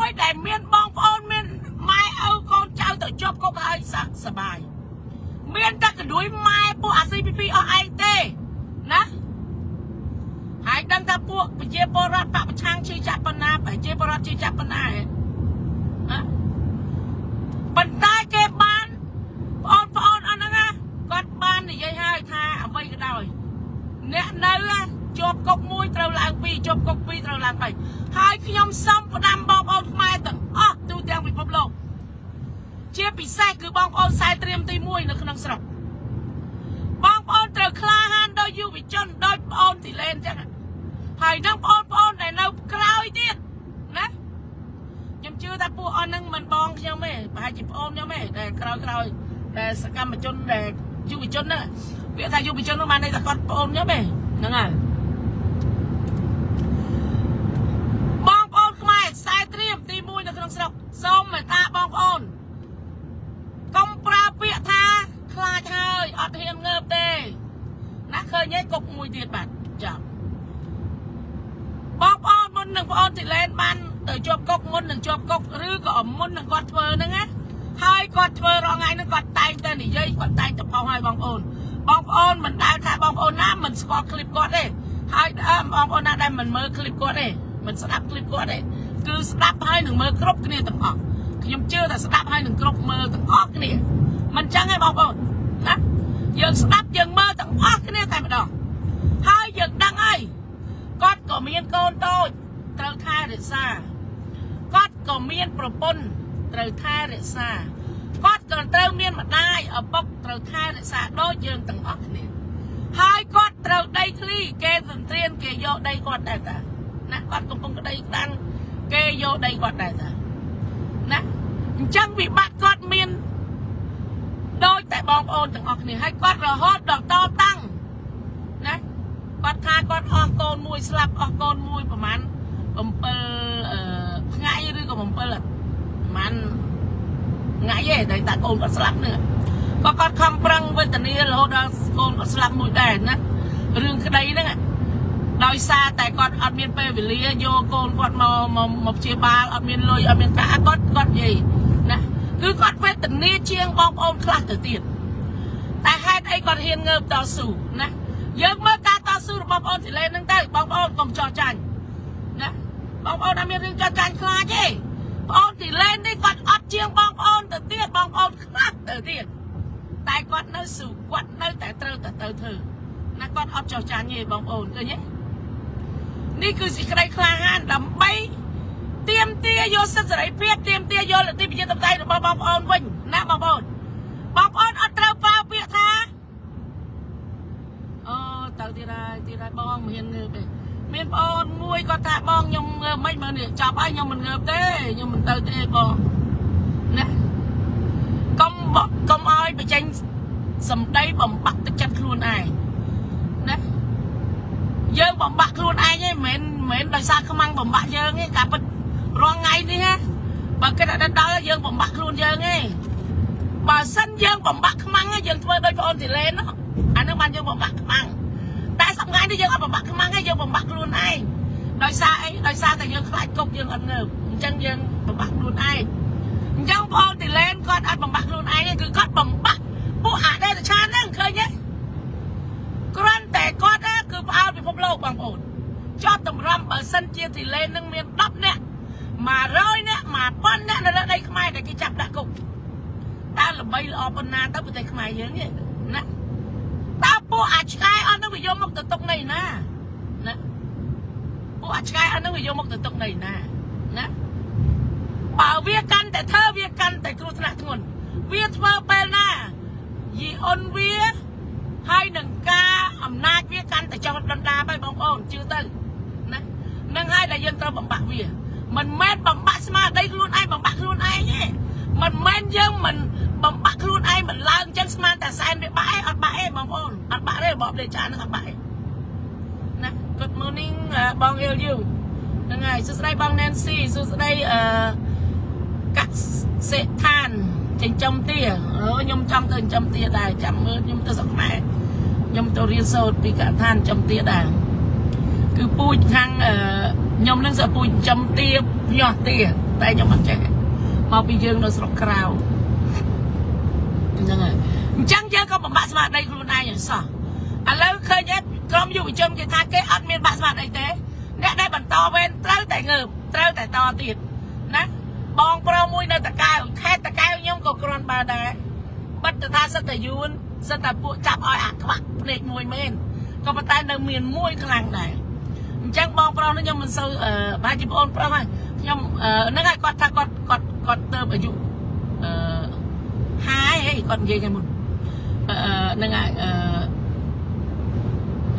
មួយដែលមានបងប្អូនមានម៉ែឪកូនចៅទៅជាប់គុកហើយសบายមានតែកណ្ដួយម៉ែពួកអាស៊ីពីអស់ឯងទេណាហើយដឹងថាពួកប្រជាពលរដ្ឋបពប្រឆាំងជឿចាក់ប៉ុណ្ណាប្រជាពលរដ្ឋជឿចាក់ប៉ុណ្ណាហ៎ប៉ុន្តែគេបានបងប្អូនអស់ហ្នឹងគាត់បាននិយាយហើយថាអ្វីក៏ដោយអ្នកនៅជាប់គុកមួយត្រូវឡើង2ជាប់គុក2ត្រូវឡើង3ហើយខ្ញុំសូមផ្ដាំបងប្អូនខ្មែរទាំងអស់ទូទាំងពិភពលោកជាពិសេសគឺបងប្អូនខ្សែត្រៀមទី1នៅក្នុងស្រុកបងប្អូនត្រូវក្លាហានដោយយុវជនដោយបងប្អូនទីលេនអញ្ចឹងហើយនឹងបងប្អូនដែលនៅក្រោយទៀតណាខ្ញុំជឿថាពួកអស់ហ្នឹងមិនបងខ្ញុំទេប្រហែលជាបងអូនខ្ញុំទេដែលក្រោយដែលសកម្មជនដែលយុវជនហ្នឹងវាថាយុវជននោះបានន័យថាគាត់បងអូនខ្ញុំទេហ្នឹងហើយបងប្អូនខ្មែរខ្សែត្រៀមទី1នៅក្នុងស្រុកសូមមេត្តាបងប្អូនកុំប្រើពាក្យថាខ្លាចហើយអត់ហ៊ានងើបទេណាឃើញឯងគុកមួយទៀតបាទចាំបងប្អូនមុននឹងបងប្អូនទីឡែនបានទៅជាប់គុកមុននឹងជាប់គុកឬក៏មុននឹងគាត់ធ្វើហ្នឹងណាហើយគាត់ធ្វើរងថ្ងៃហ្នឹងគាត់តែងតែនិយាយគាត់តែងតែផុសឲ្យបងប្អូនមិនដែលថាបងប្អូនណាមិនស្គាល់คลิปគាត់ទេហើយបងប្អូនណាដែលមិនមើលคลิปគាត់ទេមិនស្ដាប់คลิปគាត់ទេគឺស្ដាប់ហើយនឹងមើលគ្រប់គ្នាទាំងអស់ខ្ញុំជឿថាស្ដាប់ហើយនឹងគ្រប់មើលទាំងអស់គ្នាមិនចឹងទេបងប្អូនណាយើងស្ដាប់យើងមើលទាំងអស់គ្នាតែម្ដងហើយយើងដឹងហើយគាត់ក៏មានកូនតូចត្រូវថែរក្សាគាត់ក៏មានប្រពន្ធត្រូវថែរក្សាគាត់ក៏ត្រូវមានម្ដាយឪពុកត្រូវថែរក្សាដូចយើងទាំងអស់គ្នាហើយគាត់ត្រូវដីធ្លីគេសន្ទ្រានគេយកដីគាត់ដែរតាណាគាត់កំពុងក្តីក្តាន់គេយកដីគាត់ដែរតាណាអញ្ចឹងវិបត្តិគាត់មានដូចតែបងប្អូនទាំងអស់គ្នាហើយគាត់រហូតដល់តតាំងណាគាត់ថាគាត់អស់កូនមួយស្លាប់អស់កូនមួយប្រហែល7ថ្ងៃឬក៏7ប្រហែលថ្ងៃទេតែតាកូនគាត់ស្លាប់nữaក៏គាត់ខំប្រឹងវេទនារហូតដល់កូនគាត់ស្លាប់មួយដែរណារឿងក្តីហ្នឹងដោយសារតែគាត់អត់មានពេលវេលាយកកូនគាត់មកព្យាបាលអត់មានលុយអត់មានការគាត់និយាយណាគឺគាត់វេទនាជាងបងប្អូនខ្លះទៅទៀតតែហេតុអីគាត់ហ៊ានងើបតស៊ូណាយើងមើលការតស៊ូរបស់បងប្អូនទីលេនហ្នឹងទៅបងប្អូនកុំចោះចាញ់ណាបងប្អូនអត់មានរឿងចោះចាញ់ខ្លាចទេបងប្អូនទីលេននេះគាត់អត់ជាងបងប្អូនទៅទៀតបងប្អូនខ្លះទៅទៀតតែគាត់នៅស៊ូគាត់នៅតែត្រូវតែទៅធ្វើណាគាត់អត់ចោះចាញ់ទេបងប្អូនឃើញទេនេះគឺសេចក្តីក្លាហានដើម្បីទាមទារយកសិទ្ធិសេរីភាពទាមទារយកលទ្ធិប្រជាធិបតេយ្យរបស់បងប្អូនវិញណាបងប្អូនអត់ត្រូវប្រើពាក្យថាអូទៅទៀតហើយបងមិនហ៊ានងើបទេមានបងអូនមួយគាត់ថាបងខ្ញុំងើបមិនមើលនេះចាប់ហើយខ្ញុំមិនងើបទេខ្ញុំមិនទៅទេបងណាកុំឲ្យបញ្ចេញសម្ដីបំបាក់ទឹកចិត្តខ្លួនឯងណាយើងបំបាក់ខ្លួនឯងទេមិនមែនដោយសារខ្មាំងបំបាក់យើងទេការពិតរងថ្ងៃនេះណាបើគិតតែដល់យើងបំបាក់ខ្លួនយើងទេបើសិនយើងបំបាក់ខ្មាំងយើងធ្វើដោយបងអូនទីលេនអានឹងបានយើងបំបាក់ខ្មាំងតែសប្តាហ៍នេះយើងអត់បំបាក់ខ្មាំងទេយើងបំបាក់ខ្លួនឯងដោយសារអីដោយសារតែយើងខ្លាចគុកយើងអត់ងើបអញ្ចឹងយើងបំបាក់ខ្លួនឯងអញ្ចឹងបងអូនទីលេនគាត់អត់បំបាក់ខ្លួនឯងទេគឺគាត់បំបាក់ពួកអតីតឆានហ្នឹងឃើញទេគ្រាន់តែគាត់គឺផ្អើលពិភពលោកបងប្អូនចោះតម្រាំបើសិនជាទីលេននឹងមាន10នាក់100នាក់1000នាក់នៅលើដីខ្មែរដែលគេចាប់ដាក់គុកតើល្បីល្អប៉ុណ្ណាទៅប្រទេសខ្មែរយើងនេះណាតើពួកអាចឆ្កែអត់នឹងវាយកមកទៅទុកនៅណាណាពួកអាចឆ្កែអត់នឹងវាយកមកទៅទុកនៅណាណាបើវាកាន់តែធ្វើវាកាន់តែគ្រោះថ្នាក់ធ្ងន់វាធ្វើពេលណាយីអ៊ុនវាហើយនឹងការអំណាចវាកាន់តែចោលដុនដាហើយបងប្អូនជឿទៅណានឹងហើយដែលយើងត្រូវបំបាក់វាមិនមែនបំបាក់ស្មារតីខ្លួនឯងបំបាក់ខ្លួនឯងទេមិនមែនយើងមិនបំបាក់ខ្លួនឯងមិនឡើងចឹងស្មានតែសែនវាបាក់ឯងអត់បាក់ឯងបងប្អូនអត់បាក់ទេរបបលេចានឹងអត់បាក់ឯងណា Good morning បង LU ហ្នឹងហើយសួស្ដីបង Nancy សួស្ដីកសិដ្ឋានចិញ្ចឹមទាខ្ញុំចង់ទៅចិញ្ចឹមទាដែរចាំមើលខ្ញុំទៅស្រុកខ្មែរខ្ញុំទៅរៀនសូត្រពីកសិដ្ឋានចិញ្ចឹមទាដែរគឺពូជខាងខ្ញុំនឹងសពូជចិញ្ចឹមទាញាស់ទា តែខ្ញុំអត់ចេះមកពីយើងនៅស្រុកក្រៅហ្នឹងហើយអញ្ចឹងយើងក៏បំបាក់ស្មារតីខ្លួនឯងឲ្យសោះឥឡូវឃើញក្រុមយុវជនគេថាគេអត់មានបាក់ស្មារតីទេអ្នកដែលបន្តវេនត្រូវតែងើបត្រូវតែតទៀតណាបងប្រុសមួយនៅតកៅខេត្តតកៅខ្ញុំក៏គ្រាន់បើដែរបិទទៅថាសិតតែយួនសិតតែពួកចាប់ឲ្យអាខ្វាក់ភ្នែកមួយមែនក៏ប៉ុន្តែនៅមានមួយខ្លាំងដែរអញ្ចឹងបងប្រុសនេះខ្ញុំមិនសូវប្រហែលជាបងប្រុសហើយខ្ញុំហ្នឹងហើយគាត់ថាគាត់ទៅអាយុហើយគាត់និយាយกันមុនហ្នឹងហើយ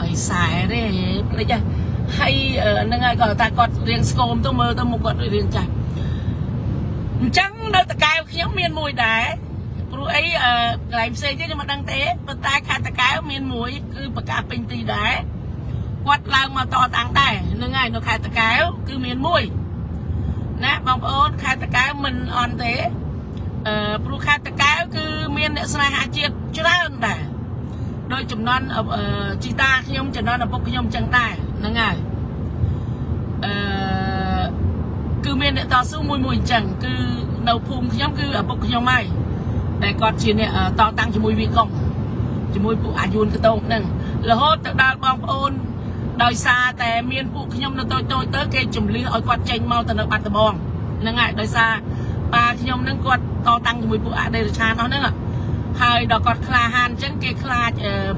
អីខ្សែទេភ្លេចហើយហ្នឹងហើយគាត់ថាគាត់រៀងស្គមទៅមើលទៅមុខគាត់រៀងចាស់អញ្ចឹងនៅតកែវខ្ញុំមានមួយដែរព្រោះអីកន្លែងផ្សេងទៀតខ្ញុំមិនដឹងទេប៉ុន្តែខេត្តតកែវមានមួយគឺប្រកាសពេញទីដែរគាត់ឡើងមកតតាំងដែរហ្នឹងហើយនៅខេត្តតកែវគឺមានមួយណាបងប្អូនខេត្តតកែវមិនអន់ទេព្រោះខេត្តតកែវគឺមានអ្នកស្នេហាជាតិច្រើនដែរដោយចំនួនជីតាខ្ញុំចំនួនឪពុកខ្ញុំចឹងដែរហ្នឹងហើយគឺមានអ្នកតស៊ូមួយអញ្ចឹងគឺនៅភូមិខ្ញុំគឺឪពុកខ្ញុំហើយតែគាត់ជាអ្នកតតាំងជាមួយវាកុងជាមួយពួកអាយុនកតោងហ្នឹងរហូតទៅដល់បងប្អូនដោយសារតែមានពួកខ្ញុំនៅតូចទៅគេជំលះឲ្យគាត់ចេញមកទៅនៅបាត់ដំបងហ្នឹងហើយដោយសារប៉ាខ្ញុំហ្នឹងគាត់តតាំងជាមួយពួកអដេរឆានអស់ហ្នឹងហើយដល់គាត់ក្លាហានអញ្ចឹងគេខ្លាច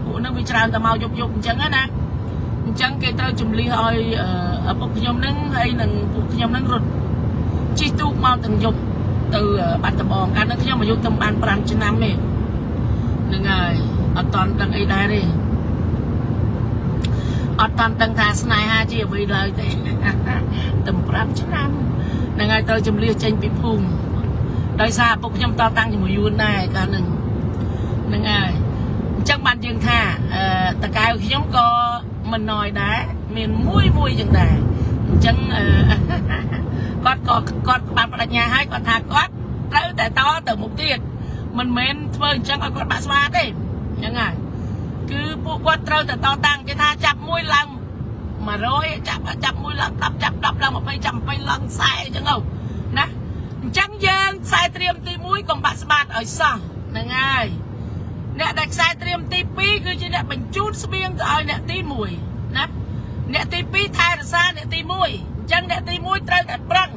ពួកហ្នឹងវាច្រើនតែមកយប់អញ្ចឹងណាអញ្ចឹងគេត្រូវជំលះឲ្យឪពុកខ្ញុំហ្នឹងហើយនឹងពួកខ្ញុំហ្នឹងរត់ជិះទូកមកទាំងយប់ទៅបាត់ដំបងកាលនោះខ្ញុំអាយុតែបាន5ឆ្នាំទេហ្នឹងហើយអត់តន់ដឹងអីដែរទេអត់តន់ដឹងថាស្នេហាជាអ្វីឡើយទេតែ5ឆ្នាំហ្នឹងហើយត្រូវជំលះចេញពីភូមិដោយសារឪពុកខ្ញុំតតាំងជាមួយយួនដែរកាលហ្នឹងហើយអញ្ចឹងបានយើងថាតកែវខ្ញុំក៏មិនណយដែរមានមួយចឹងដែរអញ្ចឹងគាត់បានបដិញ្ញាឲ្យគាត់ថាគាត់ត្រូវតែតទៅមុខទៀតមិនមែនធ្វើអញ្ចឹងឲ្យគាត់បាក់ស្មាទេហ្នឹងហើយគឺពួកគាត់ត្រូវតែតតាំងគេថាចាប់មួយឡើង100ចាប់មួយឡើង10ចាប់10ឡើង20ចាប់20ឡើង40អញ្ចឹងណាអញ្ចឹងយើងខ្សែត្រៀមទី1កុំបាក់ស្បាតឲ្យសោះហ្នឹងហើយអ្នកដែលខ្សែត្រៀមទី2គឺជាអ្នកបញ្ជូនស្បៀងទៅឲ្យអ្នកទី1ណាអ្នកទី2ថែរក្សាអ្នកទី1អញ្ចឹងអ្នកទី1ត្រូវតែប្រឹង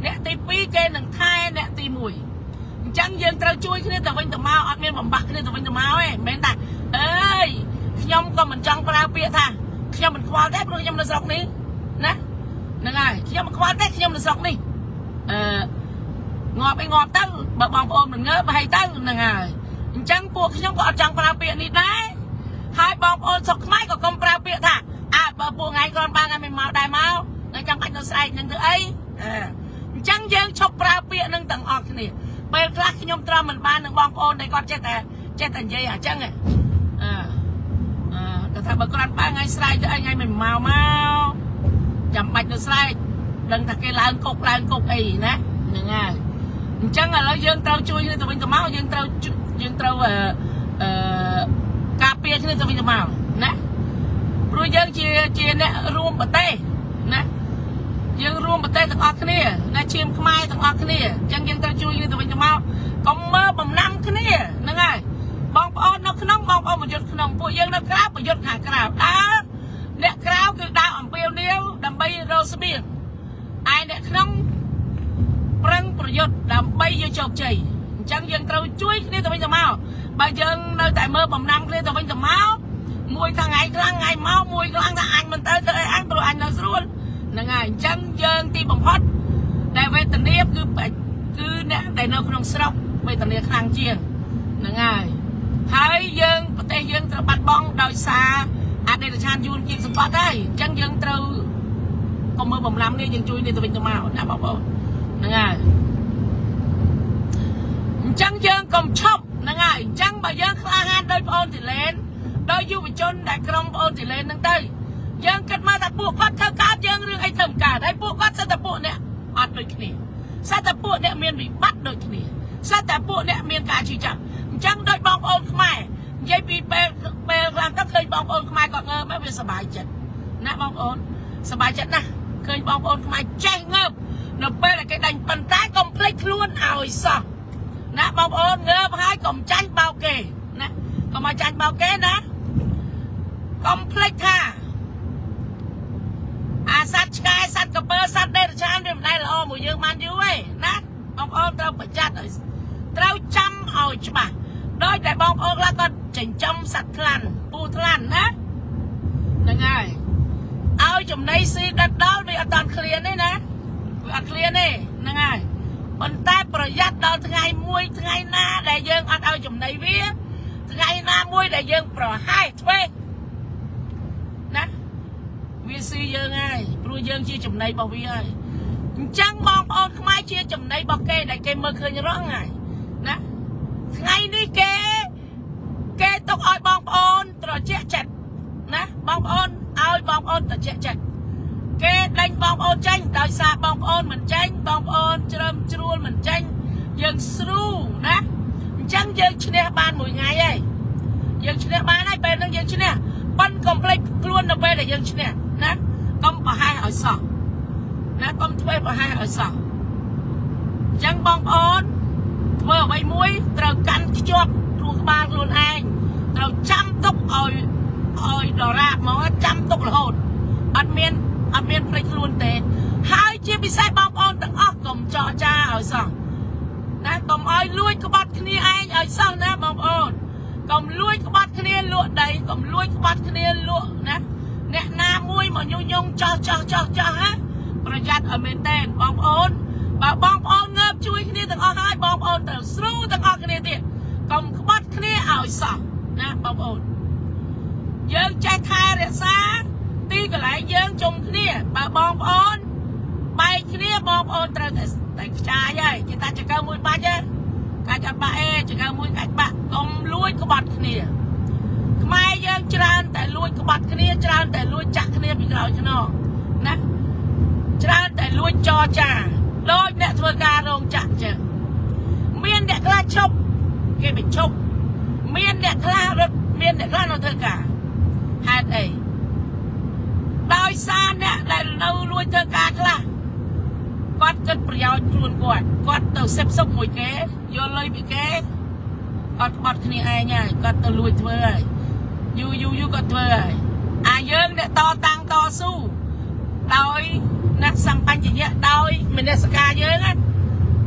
អ្នកទី2គេនឹងថែអ្នកទី1អញ្ចឹងយើងត្រូវជួយគ្នាទៅវិញទៅមកអត់មានបំបាក់គ្នាទៅវិញទៅមកទេមិនមែនថាអើយខ្ញុំក៏មិនចង់ប្រើពាក្យថាខ្ញុំមិនខ្វល់ទេព្រោះខ្ញុំនៅស្រុកនេះណាហ្នឹងហើយខ្ញុំមិនខ្វល់ទេខ្ញុំនៅស្រុកនេះងាប់ទៅបើបងប្អូនមិនងើបហើយទៅហ្នឹងហើយអញ្ចឹងពួកខ្ញុំក៏អត់ចង់ប្រើពាក្យនេះដែរហើយបងប្អូនស្រុកខ្មែរក៏កុំប្រើពាក្យថាបើពួកថ្ងៃគ្រាន់បានតែមិនមកដែរមកថ្ងៃចាំបាច់នៅស្រែកនឹងធ្វើអីអញ្ចឹងយើងឈប់ប្រើពាក្យនឹងទាំងអស់គ្នាពេលខ្លះខ្ញុំត្រឹមមិនបាននឹងបងប្អូនដែលគាត់ចេះតែនិយាយអញ្ចឹងគាត់ថាបើគ្រាន់បានថ្ងៃស្រែកទៅអីថ្ងៃមិនមកចាំបាច់នៅស្រែកដឹងថាគេឡើងគុកអីណាហ្នឹងហើយអញ្ចឹងឥឡូវយើងត្រូវជួយគ្នាទៅវិញទៅមកយើងត្រូវការពារគ្នាទៅវិញទៅមកណាព្រោះយើងជាអ្នករួមប្រទេសណាយើងរួមប្រទេសទាំងអស់គ្នាណាឈាមខ្មែរទាំងអស់គ្នាអញ្ចឹងយើងត្រូវជួយគ្នាទៅវិញទៅមកកុំមើលបំណាំគ្នាហ្នឹងហើយបងប្អូននៅក្នុងបងប្អូនប្រយុទ្ធក្នុងពួកយើងនៅក្រៅប្រយុទ្ធខាងក្រៅអ្នកក្រៅគឺដើរអំពាវនាវដើម្បីរកស្បៀងឯអ្នកក្នុងប្រឹងប្រយុទ្ធដើម្បីយកជោគជ័យអញ្ចឹងយើងត្រូវជួយគ្នាទៅវិញទៅមកបើយើងនៅតែមើលបំណាំគ្នាទៅវិញទៅមកមួយថ្ងៃខ្លាំងថ្ងៃមកមួយខ្លាំងថាអញមិនទៅអីអញព្រោះអញនៅស្រួលហ្នឹងហើយអញ្ចឹងយើងទីបំផុតដែលវេទនាគឺអ្នកដែលនៅក្នុងស្រុកវេទនាខ្លាំងជាងហ្នឹងហើយយើងប្រទេសយើងត្រូវបាត់បង់ដោយសារអតីតឆានយួនជាសម្បត្តិហើយអញ្ចឹងយើងត្រូវកុំមើលបំណាំនេះយើងជួយនេះទៅវិញទៅមកណាបងប្អូនហ្នឹងហើយអញ្ចឹងយើងកុំឈប់ហ្នឹងហើយអញ្ចឹងបើយើងក្លាហានដោយបងប្អូនទីឡេនដោយយុវជនដែលក្រុមបងប្អូនទីឡេនហ្នឹងទៅយើងគិតមកថាពួកគាត់ធ្វើកើតយើងរឿងអីធ្វើកើតហើយពួកគាត់សិតតែពួកអ្នកអត់ដូចគ្នាសិតតែពួកអ្នកមានវិបត្តិដូចគ្នាសិតតែពួកអ្នកមានការជឿចាប់អញ្ចឹងដោយបងប្អូនខ្មែរនិយាយពីពេលខ្លះទៅឃើញបងប្អូនខ្មែរគាត់ងើបវាសប្បាយចិត្តណាបងប្អូនសប្បាយចិត្តណាស់ឃើញបងប្អូនខ្មែរចេះងើប nó bây là cái đánh bàn tay complete luôn ảo sao nè bóng ôn ngơ hai cổng tranh bao kề nè còn mà tranh bao kề nè complete ha sát sky sát cà phê sát đây là chan điểm này là ô mùi dương man dưới nè bóng ôn tao phải chặt rồi tao chăm ỏi mà đôi đại bóng ôn là con chỉnh trong sạch lằn bù lằn nè nè ngay áo chùm này xí đất đó vì ở toàn clear đấy nè vì ở clear này nè ngay bàn tayประหยัดđó thứ ngày muối thứ ngày na đại dương ăn áo chùm này vía thứ ngày na muối đại dương pro hai thuê nè vì xí dương ai pro dương chia chùm này bao vi ơi chẳng bóng ôn không ai chia chùm này bao kê đại kê mơ khơi như rõ ngày nè ngày đi kê tóc oi bóng ôn rồi chết chặt nè bóng ôn oi bóng ôn rồi chết chặt kê đánh bóng ôn tranh đòi xa bóng ôn mình tranh bóng ôn trâm chuôn mình tranh dân sưu nè chẳng dân chứ nè ban mỗi ngày ấy dân chứ nè ban ai bên đang dân chứ nè bắn complete luôn là bên là dân chứ nè nè công bà hai hỏi sọ nè công thuê bà hai hỏi sọ chẳng bóng ôn vừa bay muối trâu cắn cái chóp ruột ba luôn anh trâu chăm túc ôi đỏ rạp mà chăm túc là hồn ăn miên plek luôn thế hai chia bị sai bóng ôn tầng óc cầm cho cha ở sao nè cầm ơi lui cái bát kia anh ở sao nè bóng ôn cầm lui cái bát kia lụa đấy cầm lui cái bát kia lụa nè nè na muôi mà nhung cho haประหยัดở bên tên bóng ôn bà bóng ôn ngợp chui kia tầng óc hai bóng ôn tầng sưu tầng óc kia tiền cầm cái bát kia ở sao nè bóng ôn dương trái khai để xa tí cái lại dương chung kia bà bóng ôn bay kia bóng ôn tại cha vậy chúng ta chỉ có mũi ba chứ cả chặt ba chỉ có mũi cách bạc cầm lui cái bát kia mai dương tràn tại lui cái bát kia tràn tại lui chặt kia bị rồi cho nó nè tràn tại lui cho cha đôi nè thưa ca rong chặt chứ miên đẹp la chốc cái bị chốc miên đẹp la nó thưa cả hai đây đôi xa nè lại đâu lui thưa cả là con cấtประโยชน์luôn con tàu xếp sốc mùi kế vô lơi bị kế con bọt kia ai nha con tàu lui thưa rồi du con thưa rồi dương nè to tăng to su đôi nè xăm bánh gì vậy đôi mình nè ska dương á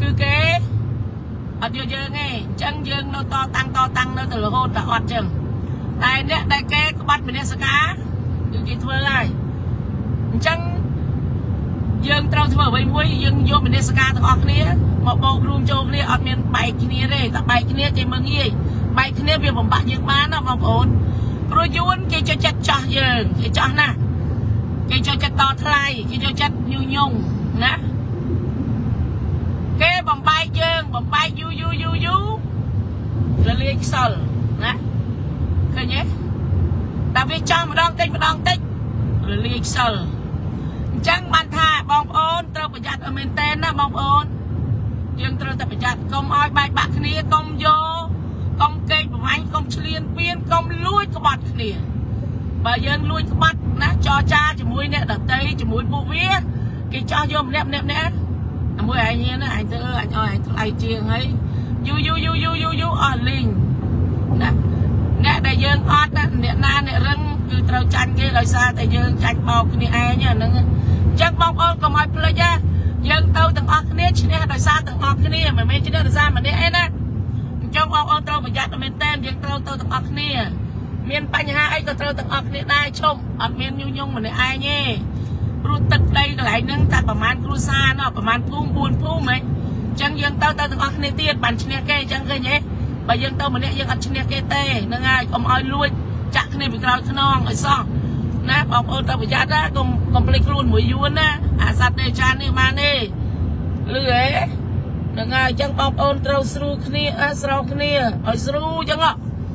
cứ kế ở vô dương nghe chân dương nó to tăng nó từ hôn đã ọt chừng đây nè đây kế có bắt mình nè ska cứ gì thưa rồi chân dương trâu thưa với muối dương vô mình nè ska từ ọt kia một bộ room châu kia ọt miền bảy kia đây ta bảy kia chỉ mừng gì bảy kia việc bẩm bạc dương bán nó bọc ổn rồi yuan cái cho chặt cho dương cái cho nè cái cho chặt to thay cái cho chặt nhung nè cái bầm bay dương bầm bay du rồi liên sờ nè cái nhé ta biết cho một đòn tích rồi liên sờ chẳng bàn thà bom ôn trâu bị chặt ở miền tây nè bom ôn dương trâu ta bị chặt công oi bay bạc kia công vô công cây của anh công liên viên công lui cái bọt kia và dân lui cái bọt nè cho cha chỉ mũi nè đợt tây chỉ mũi bù vía cái cho vô nẹp nè mũi anh như này anh thưa anh ơi anh lại chiêng ấy du ở linh nè đại dương hot nè na nè răng từ trâu chanh kia rồi xa đại dương chanh bọc cái ai nhá nó chắc bóng ôn còn mọi plei ra dân tàu từng óc kia chỉ nè rồi xa từng óc kia mà mấy chỉ nè rồi xa mà nè nè trong bóng ôn trâu mà giặt ở bên tên dân tàu từng óc kia miền Pành Hà ấy có trâu từng óc kia đai trông ở miền nhung mà nè ai nhéรู้ตึกใดก็หลายนึงแต่ประมาณครูซาเนาะประมาณพุ่มไหมจังยังเต้าถึงออกในเตียนบันชเนียแกจังเคยเนี่ยไปยังเต้ามันเนี่ยยังอัดชเนียแกเต้นั่งไงก็มาลุยจักในปีกลางขนองไอ้ซ่องนะบอกเออตาประหยัดนะก็ผลิตรุ่นหมวยยวนนะสัตว์ในชาเนี่ยมาเนี่ยเลื่อยนั่งไงจังบอกเออเราสู้គ្នាไอ้สู้จังอ่ะ